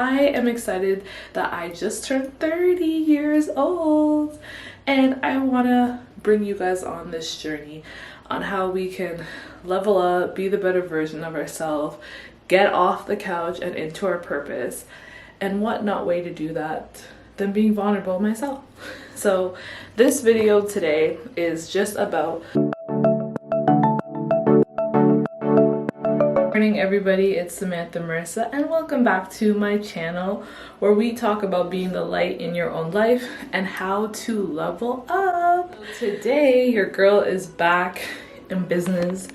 I am excited that I just turned 30 years old and I want to bring you guys on this journey on how we can level up, be the better version of ourselves, get off the couch and into our purpose. And what not way to do that than being vulnerable myself. So this video today is just about morning everybody, it's Samantha Marissa and welcome back to my channel where we talk about being the light in your own life and how to level up. Today your girl is back in business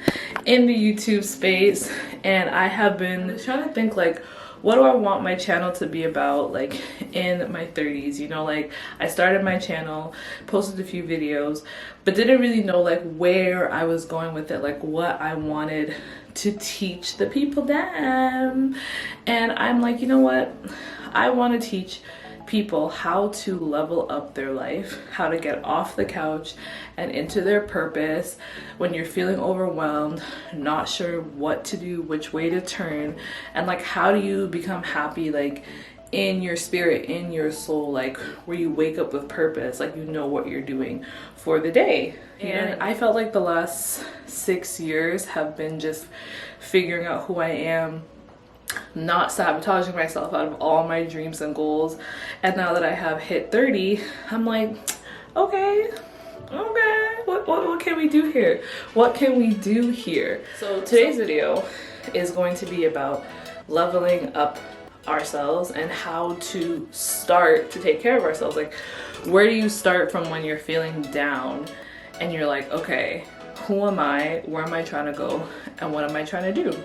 in the YouTube space and I have been trying to think like, what do I want my channel to be about like in my 30s? You know, like I started my channel, posted a few videos, but didn't really know like where I was going with it, like what I wanted to teach the people damn. And I'm like, you know what? I want to teach people how to level up their life, how to get off the couch and into their purpose when you're feeling overwhelmed, not sure what to do, which way to turn, and like how do you become happy like in your spirit, in your soul, like where you wake up with purpose, like you know what you're doing for the day. And I felt like the last 6 years have been just figuring out who I am, not sabotaging myself out of all my dreams and goals. And now that I have hit 30, I'm like, okay, what can we do here? What can we do here? So today's video is going to be about leveling up ourselves and how to start to take care of ourselves. Like, where do you start from when you're feeling down and you're like, okay, who am I, where am I trying to go, and what am I trying to do?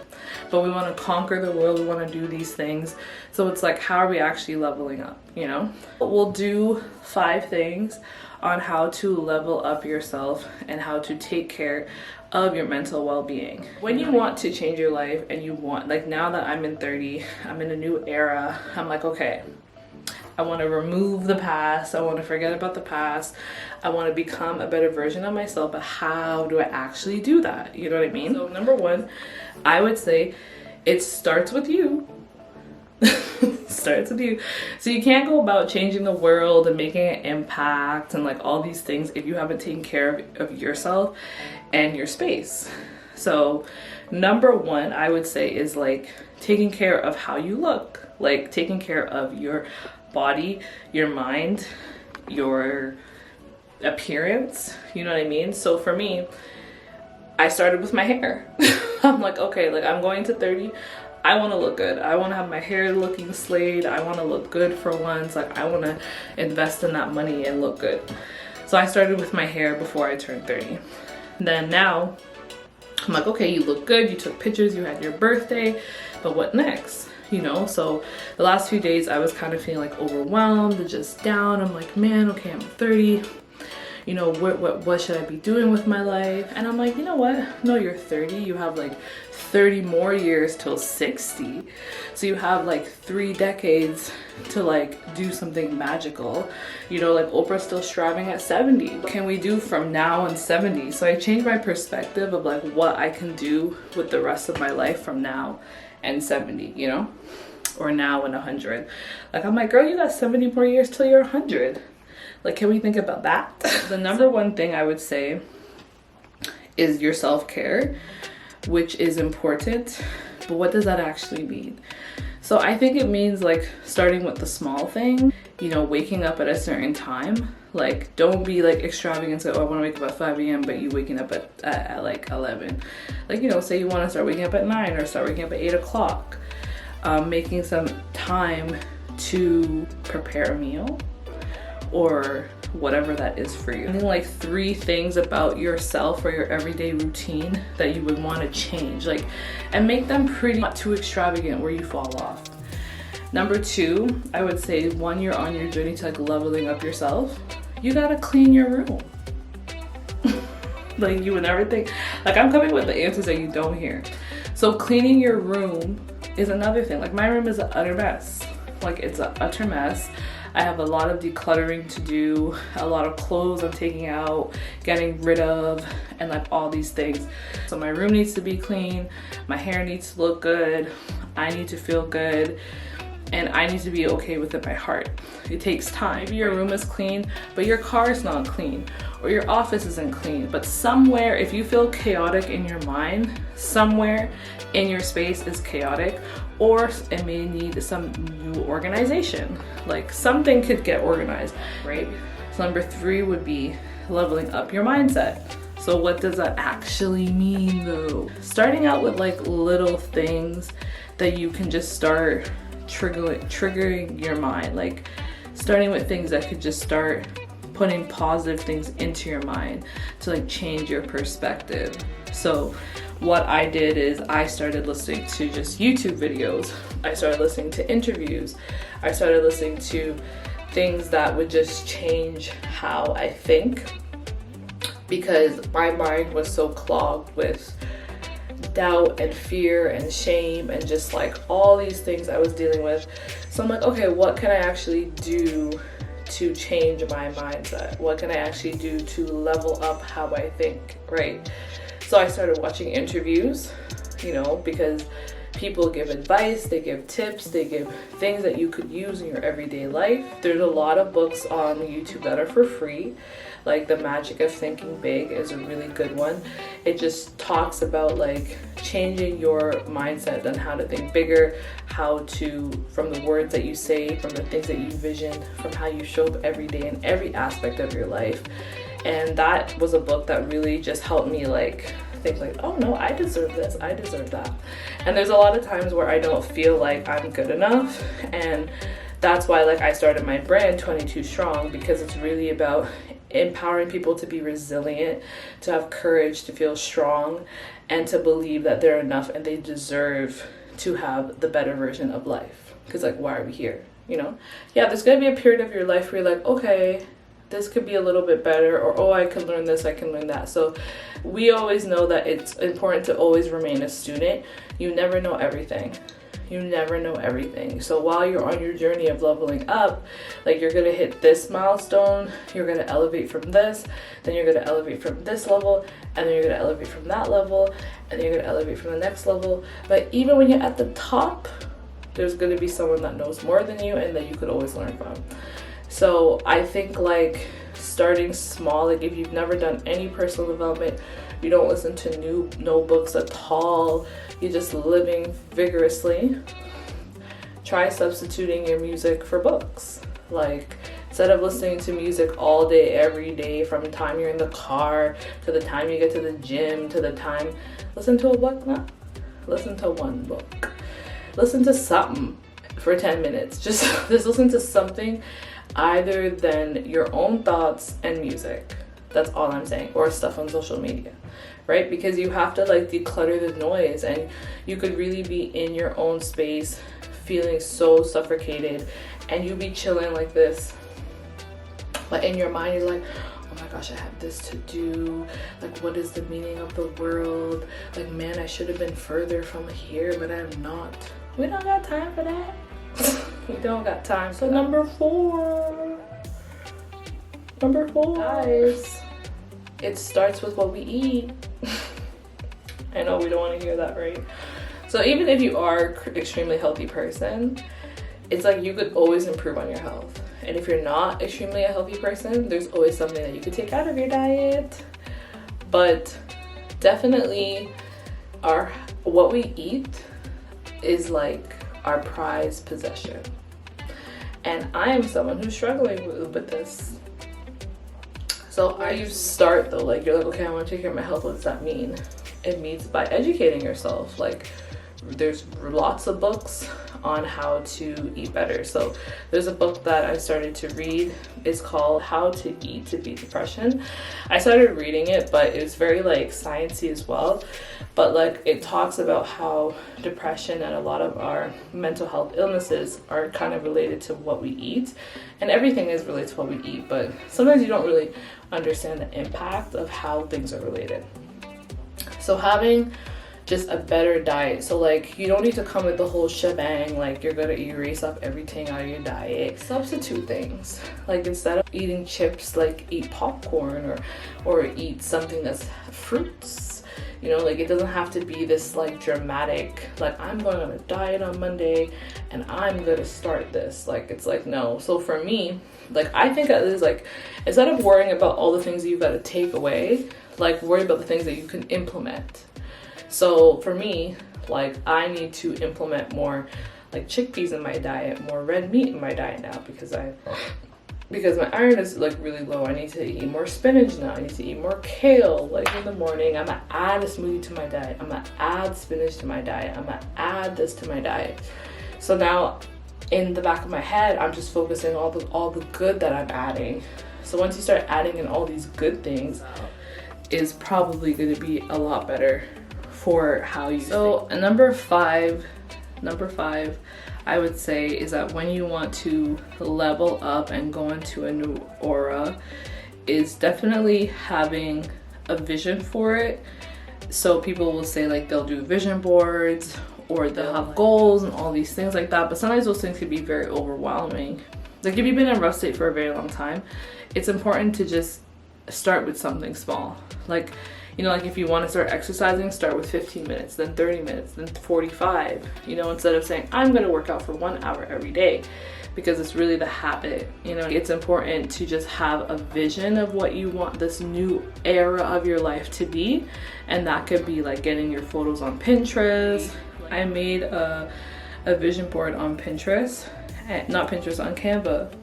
But we want to conquer the world, we want to do these things. So it's like, how are we actually leveling up, you know? We'll do 5 things on how to level up yourself and how to take care of your mental well-being. When you want to change your life and you want, like now that I'm in 30, I'm in a new era, I'm like, okay, I want to remove the past. I want to forget about the past. I want to become a better version of myself, but how do I actually do that? You know what I mean? So number 1, I would say it starts with you. Starts with you. So you can't go about changing the world and making an impact and like all these things if you haven't taken care of yourself and your space. So number 1, I would say is like taking care of how you look, like taking care of your body, your mind, your appearance, you know what I mean? So for me, I started with my hair. I'm like, okay, like I'm going to 30, I want to look good. I want to have my hair looking slayed. I want to look good for once. Like I want to invest in that money and look good. So I started with my hair before I turned 30. Then now I'm like, okay, you look good. You took pictures, you had your birthday, but what next? You know, so the last few days I was kind of feeling like overwhelmed and just down. I'm like, man, okay, I'm 30. You know, what should I be doing with my life? And I'm like, you know what? No, you're 30. You have like 30 more years till 60. So you have like 3 decades to like do something magical. You know, like Oprah's still striving at 70. What can we do from now and 70? So I changed my perspective of like what I can do with the rest of my life from now and 70, you know, or now and 100. Like I'm like, girl, you got 70 more years till you're 100. Like, can we think about that? The number 1 thing I would say is your self-care, which is important, but what does that actually mean? So I think it means like starting with the small thing, you know, waking up at a certain time. Like don't be like extravagant, so oh, I want to wake up at 5 a.m. but you waking up at like 11. Like, you know, say you want to start waking up at 9 or start waking up at 8 o'clock. Making some time to prepare a meal or whatever that is for you. I think like 3 things about yourself or your everyday routine that you would want to change, like, and make them pretty not too extravagant where you fall off. Number 2, I would say, 1, you're on your journey to like leveling up yourself. You gotta clean your room. Like you would never think, like I'm coming with the answers that you don't hear. So cleaning your room is another thing. Like my room is an utter mess. Like it's an utter mess. I have a lot of decluttering to do, a lot of clothes I'm taking out, getting rid of, and like all these things. So my room needs to be clean, my hair needs to look good, I need to feel good, and I need to be okay with it by heart. It takes time. Maybe your room is clean, but your car is not clean, or your office isn't clean. But somewhere, if you feel chaotic in your mind, somewhere in your space is chaotic, or it may need some new organization. Like something could get organized, right? So number 3 would be leveling up your mindset. So what does that actually mean though? Starting out with like little things that you can just start triggering your mind, like starting with things that could just start putting positive things into your mind to like change your perspective. So what I did is I started listening to just YouTube videos. I started listening to interviews. I started listening to things that would just change how I think, because my mind was so clogged with doubt and fear and shame and just like all these things I was dealing with. So I'm like, okay, what can I actually do to change my mindset? What can I actually do to level up how I think, right? So I started watching interviews, you know, because people give advice, they give tips, they give things that you could use in your everyday life. There's a lot of books on YouTube that are for free. Like The Magic of Thinking Big is a really good one. It just talks about like changing your mindset on how to think bigger, how to, from the words that you say, from the things that you vision, from how you show up every day in every aspect of your life. And that was a book that really just helped me like think like, oh no, I deserve this, I deserve that. And there's a lot of times where I don't feel like I'm good enough, and that's why like I started my brand 22 Strong, because it's really about empowering people to be resilient, to have courage, to feel strong, and to believe that they're enough and they deserve to have the better version of life. Because like, why are we here, you know? Yeah, there's gonna be a period of your life where you're like, okay, this could be a little bit better, or oh, I can learn this, I can learn that. So we always know that it's important to always remain a student. You never know everything. You never know everything. So while you're on your journey of leveling up, like you're gonna hit this milestone, you're gonna elevate from this, then you're gonna elevate from this level, and then you're gonna elevate from that level, and then you're gonna elevate from the next level. But even when you're at the top, there's gonna be someone that knows more than you and that you could always learn from. So I think like starting small, like if you've never done any personal development, you don't listen to no books at all, you're just living vigorously, try substituting your music for books. Like instead of listening to music all day, every day, from the time you're in the car to the time you get to the gym to the time, listen to a book now. Listen to one book. Listen to something for 10 minutes. Just listen to something other than your own thoughts and music. That's all I'm saying. Or stuff on social media, right? Because you have to like declutter the noise, and you could really be in your own space feeling so suffocated, and you be chilling like this, but in your mind you're like, oh my gosh, I have this to do, like what is the meaning of the world, like man, I should have been further from here, but I'm not. We don't got time for that. We don't got time. So number four, guys, it starts with what we eat. I know we don't want to hear that, right? So even if you are an extremely healthy person, it's like you could always improve on your health. And if you're not extremely a healthy person, there's always something that you could take out of your diet. But definitely what we eat is like our prized possession. And I am someone who's struggling with this. So you start though, like you're like, okay, I want to take care of my health. What does that mean? It means by educating yourself. Like there's lots of books on how to eat better. So there's a book that I started to read. It's called How to Eat to Beat Depression. I started reading it, but it was very like sciencey as well. But like it talks about how depression and a lot of our mental health illnesses are kind of related to what we eat. And everything is related to what we eat, but sometimes you don't really understand the impact of how things are related. So having just a better diet. So like you don't need to come with the whole shebang, like you're gonna erase up everything out of your diet. Substitute things. Like instead of eating chips, like eat popcorn or eat something that's fruits. You know, like it doesn't have to be this like dramatic, like I'm going on a diet on Monday and I'm gonna start this. Like it's like, no. So for me, like I think that is like, instead of worrying about all the things you've got to take away, like worry about the things that you can implement. So for me, like I need to implement more like chickpeas in my diet, more red meat in my diet now, because my iron is like really low. I need to eat more spinach now. I need to eat more kale. Like in the morning, I'm gonna add a smoothie to my diet. I'm gonna add spinach to my diet. I'm gonna add this to my diet. So now in the back of my head, I'm just focusing all the good that I'm adding. So once you start adding in all these good things, is probably going to be a lot better for how you think. And number five, I would say, is that when you want to level up and go into a new aura, is definitely having a vision for it. So people will say like they'll do vision boards or they'll have goals and all these things like that, but sometimes those things can be very overwhelming. Like if you've been in a rough state for a very long time, it's important to just start with something small. Like, you know, like if you want to start exercising, start with 15 minutes, then 30 minutes, then 45, you know, instead of saying I'm going to work out for 1 hour every day, because it's really the habit. You know, it's important to just have a vision of what you want this new era of your life to be, and that could be like getting your photos on Pinterest. I made a vision board on Pinterest, not Pinterest, on Canva,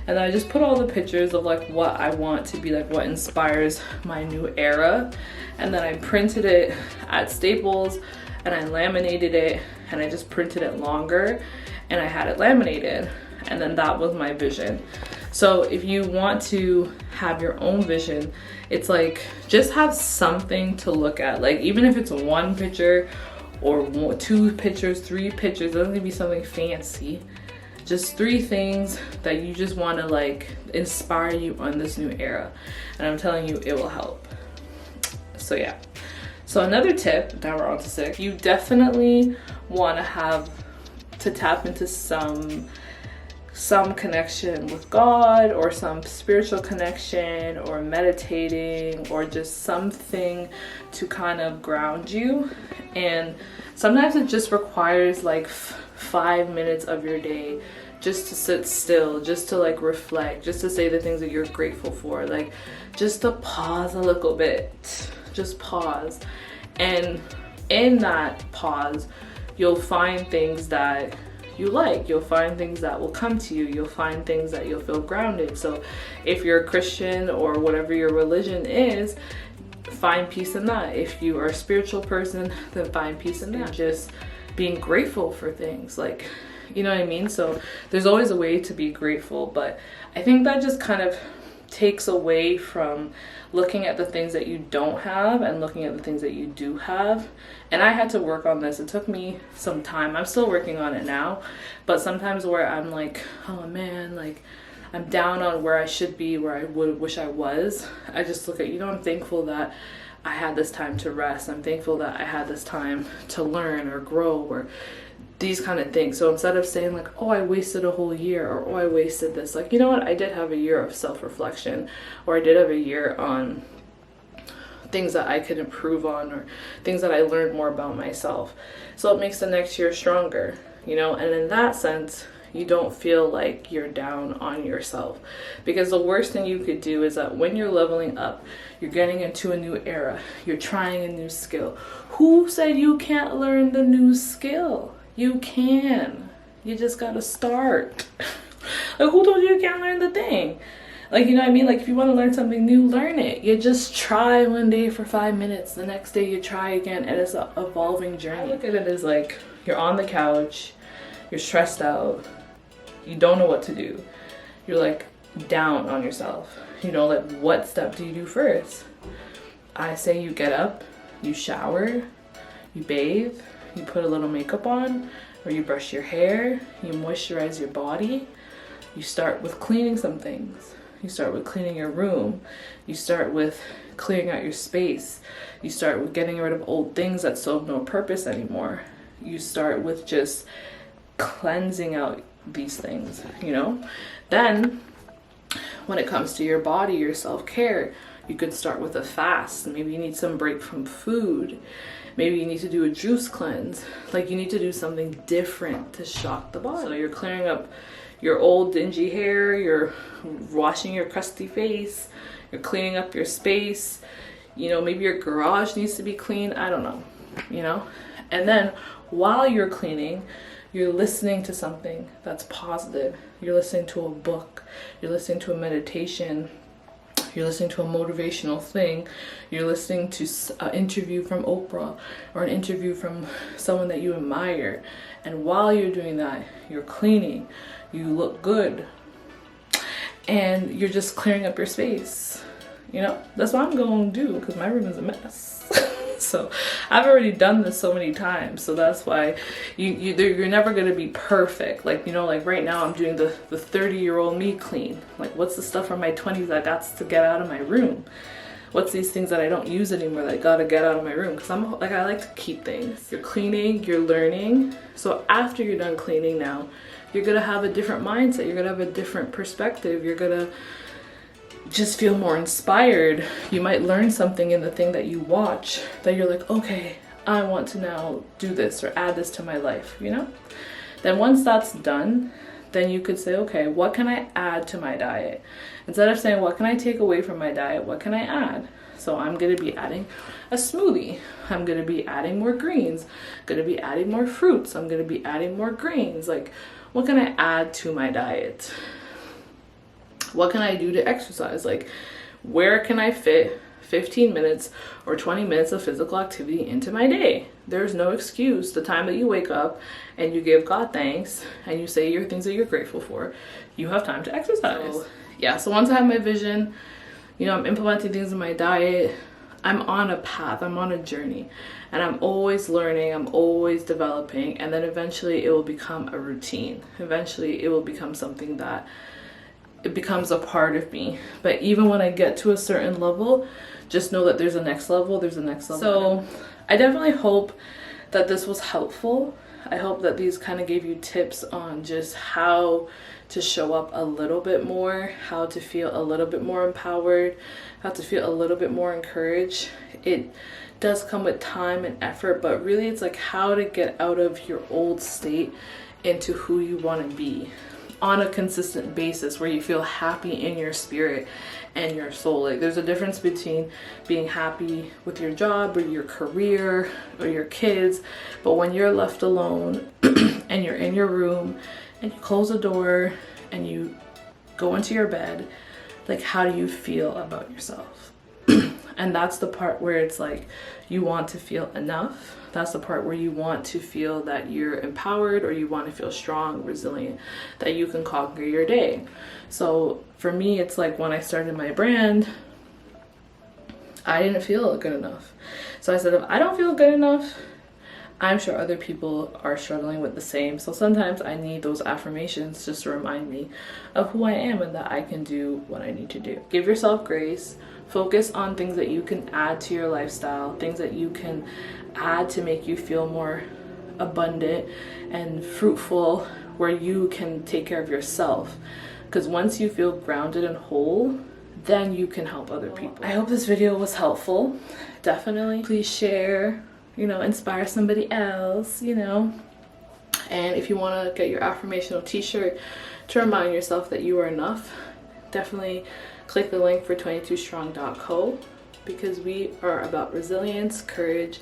and I just put all the pictures of like what I want to be, like what inspires my new era, and then I printed it at Staples and I laminated it, and I just printed it longer and I had it laminated, and then that was my vision. So if you want to have your own vision, it's like just have something to look at. Like even if it's one picture or 2 pictures, 3 pictures, it doesn't need to be something fancy. Just 3 things that you just want to like inspire you on this new era, and I'm telling you, it will help. So yeah. So another tip, now we're on to 6, you definitely want to have to tap into some connection with God, or some spiritual connection, or meditating, or just something to kind of ground you. And sometimes it just requires like 5 minutes of your day just to sit still, just to like reflect, just to say the things that you're grateful for, like just to pause a little bit, just pause. And in that pause, you'll find things that you like, you'll find things that will come to you, you'll find things that you'll feel grounded. So if you're a Christian or whatever your religion is, find peace in that. If you are a spiritual person, then find peace in that. Just being grateful for things, like, you know what I mean? So there's always a way to be grateful, but I think that just kind of takes away from looking at the things that you don't have and looking at the things that you do have. And I had to work on this. It took me some time. I'm still working on it now, but sometimes where I'm like, oh man, like I'm down on where I should be, where I would wish I was, I just look at, you know, I'm thankful that I had this time to rest. I'm thankful that I had this time to learn or grow, or these kind of things. So instead of saying like, oh, I wasted a whole year, or oh, I wasted this, like, you know what, I did have a year of self-reflection, or I did have a year on things that I could improve on, or things that I learned more about myself. So it makes the next year stronger, you know. And in that sense, you don't feel like you're down on yourself, because the worst thing you could do is that when you're leveling up, you're getting into a new era, you're trying a new skill. Who said you can't learn the new skill? You can. You just gotta start. Like, who told you you can't learn the thing? Like, you know what I mean? Like, if you want to learn something new, learn it. You just try one day for 5 minutes. The next day you try again, and it's an evolving journey. I look at it as like, you're on the couch, you're stressed out, you don't know what to do. You're like down on yourself. You know, like, what step do you do first? I say you get up, you shower, you bathe, you put a little makeup on, or you brush your hair, you moisturize your body. You start with cleaning some things. You start with cleaning your room. You start with clearing out your space. You start with getting rid of old things that serve no purpose anymore. You start with just cleansing out these things, you know? Then, when it comes to your body, your self-care, You could start with a fast. Maybe you need some break from food. Maybe you need to do a juice cleanse. Like, you need to do something different to shock the body. So you're clearing up your old dingy hair, you're washing your crusty face, you're cleaning up your space. You know, maybe your garage needs to be clean. I don't know, you know? And then while you're cleaning, you're listening to something that's positive. You're listening to a book. You're listening to a meditation. You're listening to a motivational thing. You're listening to an interview from Oprah or an interview from someone that you admire. And while you're doing that, you're cleaning. You look good. And you're just clearing up your space. You know, that's what I'm going to do because my room is a mess. So I've already done this so many times. So that's why you're never going to be perfect. Like, you know, like right now I'm doing the 30-year-old me clean. Like, what's the stuff from my 20s I got to get out of my room? What's these things that I don't use anymore that I got to get out of my room? Because I'm like, I like to keep things. You're cleaning, you're learning. So after you're done cleaning now, you're going to have a different mindset. You're going to have a different perspective. You're going to just feel more inspired. You might learn something in the thing that you watch that you're like, okay, I want to now do this or add this to my life, you know? Then once that's done, then you could say, okay, what can I add to my diet? Instead of saying, what can I take away from my diet? What can I add? So I'm going to be adding a smoothie. I'm going to be adding more greens. I'm going to be adding more fruits. I'm going to be adding more grains. Like, what can I add to my diet? What can I do to exercise? Like, where can I fit 15 minutes or 20 minutes of physical activity into my day? There's no excuse. The time that you wake up and you give God thanks and you say your things that you're grateful for, you have time to exercise. So, yeah, so once I have my vision, you know, I'm implementing things in my diet, I'm on a path, I'm on a journey, and I'm always learning, I'm always developing, and then eventually it will become a routine. Eventually it will become something that it becomes a part of me. But even when I get to a certain level, just know that there's a next level, there's a next level. So I definitely hope that this was helpful. I hope that these kind of gave you tips on just how to show up a little bit more, how to feel a little bit more empowered, how to feel a little bit more encouraged. It does come with time and effort, but really it's like how to get out of your old state into who you want to be on a consistent basis, where you feel happy in your spirit and your soul. Like, there's a difference between being happy with your job or your career or your kids, but when you're left alone and you're in your room and you close the door and you go into your bed, like, how do you feel about yourself? And that's the part where it's like you want to feel enough. That's the part where you want to feel that you're empowered, or you want to feel strong, resilient, that you can conquer your day. So for me, it's like when I started my brand, I didn't feel good enough. So I said, if I don't feel good enough, I'm sure other people are struggling with the same. So sometimes I need those affirmations just to remind me of who I am and that I can do what I need to do. Give yourself grace. Focus on things that you can add to your lifestyle, things that you can add to make you feel more abundant and fruitful, where you can take care of yourself. Because once you feel grounded and whole, then you can help other people. I hope this video was helpful. Definitely please share, you know, inspire somebody else, you know. And if you want to get your affirmational t-shirt to remind yourself that you are enough, definitely click the link for 22strong.co, because we are about resilience, courage,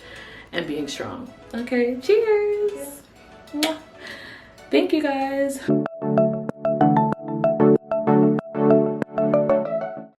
and being strong. Okay, cheers! Thank you guys.